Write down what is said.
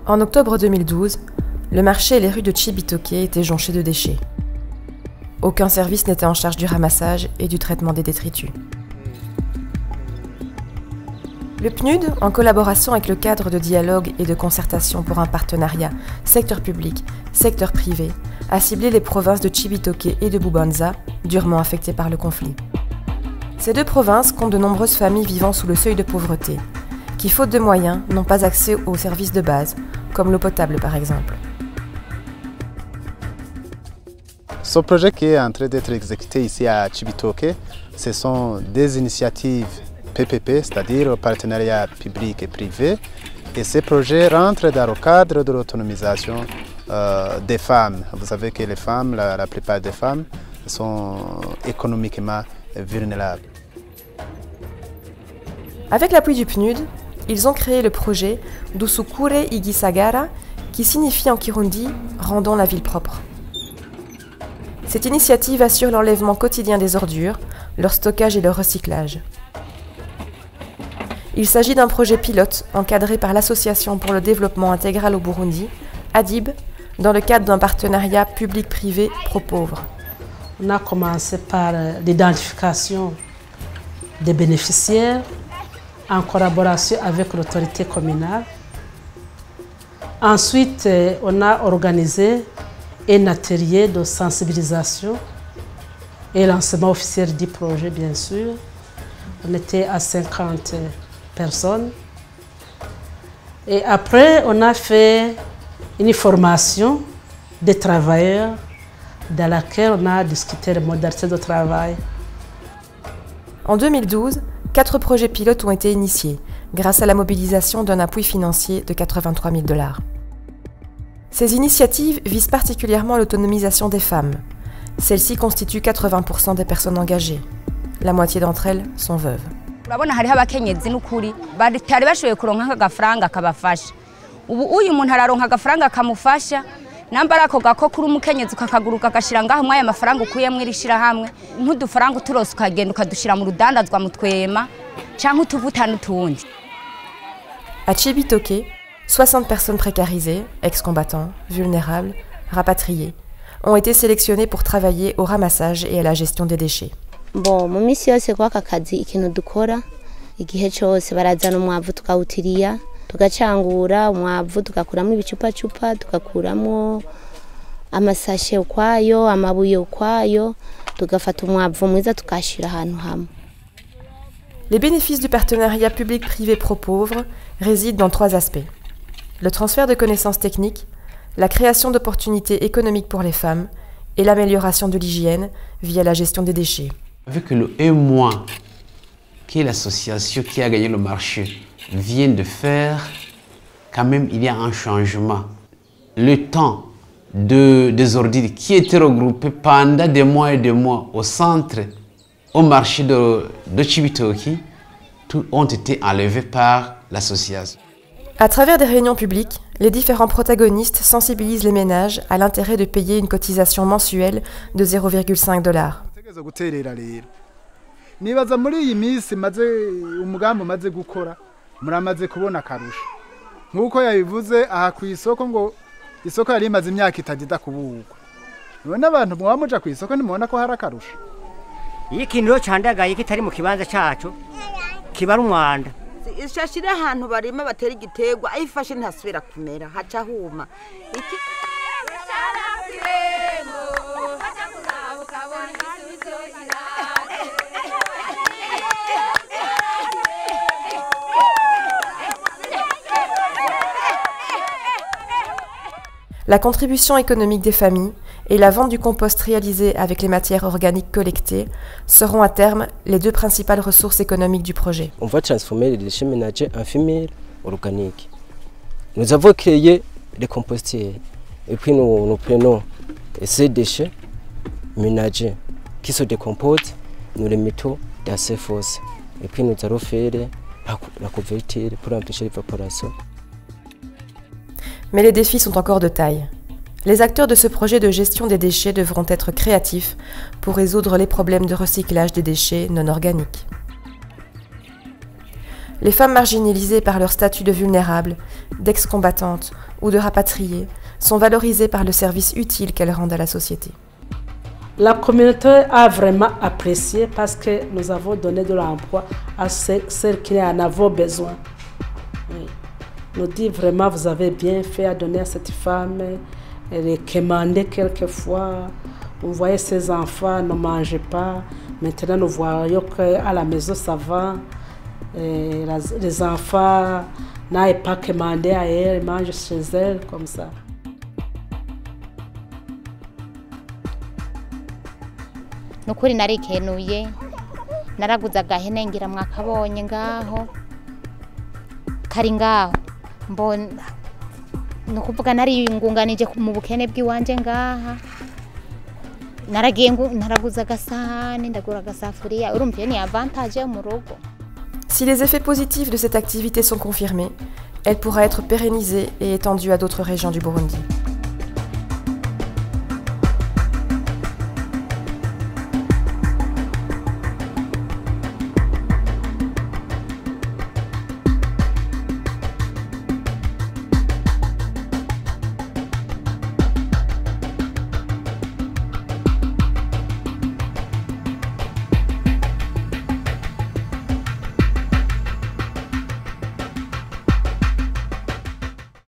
En octobre 2012, le marché et les rues de Cibitoke étaient jonchés de déchets. Aucun service n'était en charge du ramassage et du traitement des détritus. Le PNUD, en collaboration avec le cadre de dialogue et de concertation pour un partenariat secteur public, secteur privé, a ciblé les provinces de Cibitoke et de Bubanza, durement affectées par le conflit. Ces deux provinces comptent de nombreuses familles vivant sous le seuil de pauvreté, qui, faute de moyens, n'ont pas accès aux services de base, comme l'eau potable par exemple. Ce projet qui est en train d'être exécuté ici à Cibitoke, ce sont des initiatives PPP, c'est-à-dire partenariat public et privé. Et ces projets rentrent dans le cadre de l'autonomisation des femmes. Vous savez que les femmes, la plupart des femmes, sont économiquement vulnérables. Avec l'appui du PNUD, ils ont créé le projet Dusukure Igisagara, qui signifie en Kirundi « Rendons la ville propre ». Cette initiative assure l'enlèvement quotidien des ordures, leur stockage et leur recyclage. Il s'agit d'un projet pilote encadré par l'Association pour le développement intégral au Burundi, ADIB, dans le cadre d'un partenariat public-privé pro-pauvre. On a commencé par l'identification des bénéficiaires en collaboration avec l'autorité communale. Ensuite, on a organisé un atelier de sensibilisation et lancement officiel du projet, bien sûr. On était à 50 personnes. Et après, on a fait une formation des travailleurs dans laquelle on a discuté des modalités de travail. En 2012, 4 projets pilotes ont été initiés grâce à la mobilisation d'un appui financier de 83 000 $. Ces initiatives visent particulièrement l'autonomisation des femmes. Celles-ci constituent 80% des personnes engagées. La moitié d'entre elles sont veuves. Urabona hariho abakenyezi n'ukuri batari bashoboye kuronka agafaranga kabafasha. Ubu uyu muntu araronka agafaranga kamufasha nambara ako gako kuri umukenyezi ukakaguruka gashira ngaho mwaye amafaranga ukuyemwe irishira hamwe nk'udufaranga uturose ukagenda ukadushira mu rudandazwa mutwema canke utuvuta n'utundi. À Cibitoke, 60 personnes précarisées, ex-combattants, vulnérables, rapatriés, ont été sélectionnées pour travailler au ramassage et à la gestion des déchets. Bon, mu misi yose kwaka kazi ikintu dukora igihe cyose barazana umwavu tukawutiriya tugacangura umwavu tugakuramo ibicupa tugakuramo amasashe ukwayo amabuye ukwayo tugafata umwavu mwiza tukashira ahantu hamwe. Les bénéfices du partenariat public-privé pro-pauvre résident dans 3 aspects. Le transfert de connaissances techniques, la création d'opportunités économiques pour les femmes et l'amélioration de l'hygiène via la gestion des déchets. Avec le EMOI, qui est l'association qui a gagné le marché, vient de faire, quand même il y a un changement. Le temps des ordures qui étaient regroupés pendant des mois et des mois au centre, au marché de Cibitoke, tout ont été enlevés par l'association. À travers des réunions publiques, les différents protagonistes sensibilisent les ménages à l'intérêt de payer une cotisation mensuelle de 0,5 $. Nibaza muri iyi minsi maze umugambo maze gukora muramaze kubona akarusho nkuko yabivuze aha ku isoko ngo isoko yari imaze imyaka itagida kubugwa none abantu mwamuja ku isoko nimubona ko hari akarusho ikintu cyandagaye kitari mu kibanza cyacu kibara umwanda ishashira ahantu barima batera igiterwa ayifashe ntasubira kumera haca huma iki La contribution économique des familles et la vente du compost réalisé avec les matières organiques collectées seront à terme les deux principales ressources économiques du projet. On va transformer les déchets ménagers en fumier organique. Nous avons créé les compostières et puis nous prenons ces déchets ménagers qui se décomposent, nous les mettons dans ces fosses et puis nous allons faire la couverture pour empêcher l'évaporation. Mais les défis sont encore de taille. Les acteurs de ce projet de gestion des déchets devront être créatifs pour résoudre les problèmes de recyclage des déchets non organiques. Les femmes marginalisées par leur statut de vulnérables, d'ex-combattantes ou de rapatriées sont valorisées par le service utile qu'elles rendent à la société. La communauté a vraiment apprécié parce que nous avons donné de l'emploi à celles qui en avaient besoin. Oui. Nous dit vraiment, vous avez bien fait à donner à cette femme. Elle est commandée quelquefois. Vous voyez, ces enfants ne mangeaient pas. Maintenant, nous voyons qu'à la maison, ça va. Et les enfants n'aillent pas commandé à elle, ils mangent chez elle, comme ça. Nukuri narikenuye naraguze agahene ngira mwakabonye ngaho kari ngaho mbona nukuvuga nariyungunganije mu bukene bw'iwanje ngaha naraguze agasahani ndagura agasafuriya urumva ni avantage mu rugo. Si les effets positifs de cette activité sont confirmés, elle pourra être pérennisée et étendue à d'autres régions du Burundi.